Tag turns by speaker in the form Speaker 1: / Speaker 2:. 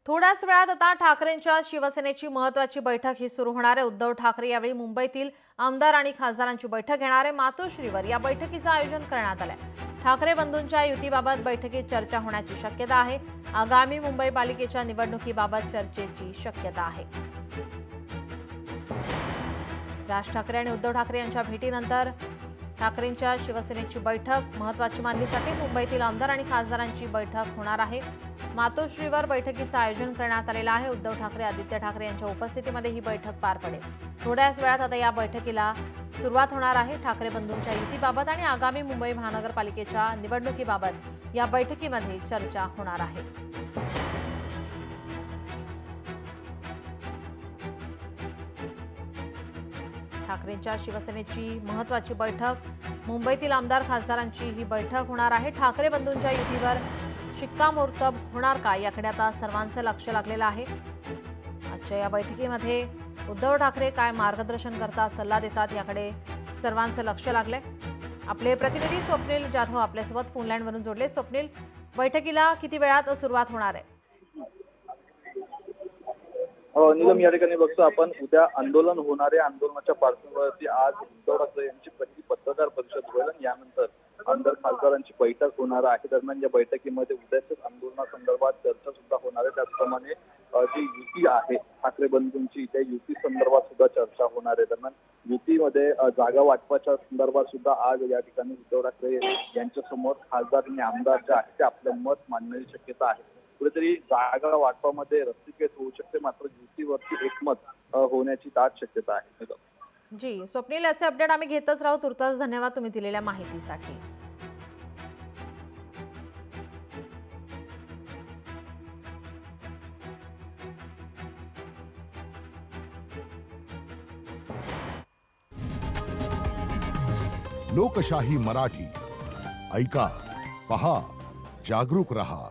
Speaker 1: थोड्याच वेळात आता ठाकरेंच्या शिवसेनेची महत्त्वाची बैठक ही सुरू होणार आहे। उद्धव ठाकरे यावेळी मुंबईतील आमदार आणि खासदारांची बैठक घेणार आहे। मातोश्रीवर या बैठकीचं आयोजन करण्यात आलंय। ठाकरे बंधूंच्या युतीबाबत बैठकीत चर्चा होण्याची शक्यता आहे। आगामी मुंबई पालिकेच्या निवडणुकीबाबत चर्चेची शक्यता आहे। राज ठाकरे आणि उद्धव ठाकरे यांच्या भेटीनंतर ठाकरेंच्या शिवसेनेची बैठक महत्त्वाची मानली जाते। मुंबईतील आमदार आणि खासदारांची बैठक होणार आहे। मातोश्रीवर बैठकीचं आयोजन करण्यात आलेलं आहे। उद्धव ठाकरे आदित्य ठाकरे यांच्या उपस्थितीमध्ये ही बैठक पार पडेल। थोड्याच वेळात आता या बैठकीला सुरुवात होणार आहे। ठाकरे बंधूंच्या युतीबाबत आणि आगामी मुंबई महानगरपालिकेच्या निवडणुकीबाबत या बैठकीमध्ये चर्चा होणार आहे। ठाकरेंच्या शिवसेनेची महत्त्वाची बैठक, मुंबईतील आमदार खासदारांची ही बैठक होणार आहे। ठाकरे बंधूंच्या युतीवर शिक्कामोर्तब होणार का याकडे आता सर्वांचं लक्ष लागलेलं आहे। आजच्या या बैठकीमध्ये उद्धव ठाकरे काय मार्गदर्शन करतात, सल्ला देतात याकडे सर्वांचं लक्ष लागलंय। आपले प्रतिनिधी स्वप्नील जाधव आपल्यासोबत फोन लाईनवरून जोडले। स्वप्नील, बैठकीला किती वेळात सुरुवात होणार आहे?
Speaker 2: निलम, या ठिकाणी बघतो आपण उद्या आंदोलन होणार आहे। आंदोलनाच्या पार्श्वभूमीवरती आज उद्धव ठाकरे यांची पहिली पत्रकार परिषद होईल आणि यानंतर आमदार खासदारांची बैठक होणार आहे। दरम्यान या बैठकीमध्ये उद्याच्याच आंदोलनासंदर्भात चर्चा सुद्धा होणार आहे। त्याचप्रमाणे जी युती आहे ठाकरे बंधूंची, त्या युती संदर्भात सुद्धा चर्चा होणार आहे। दरम्यान युतीमध्ये जागा वाटपाच्या संदर्भात सुद्धा आज या ठिकाणी उद्धव ठाकरे यांच्या समोर खासदार आणि आमदार जे आहेत ते आपलं मत मांडण्याची शक्यता आहे। कुठेतरी जागा वाटपामध्ये रस्सीखेच होऊ शकते, मात्र युतीवरती एकमत होण्याची दाट शक्यता आहे।
Speaker 1: जी स्वप्नील, याचे अपडेट आम्ही घेतच राहू। तुर्तास धन्यवाद तुम्ही दिलेल्या माहितीसाठी।
Speaker 3: लोकशाही मराठी ऐका, पहा, जागरूक रहा।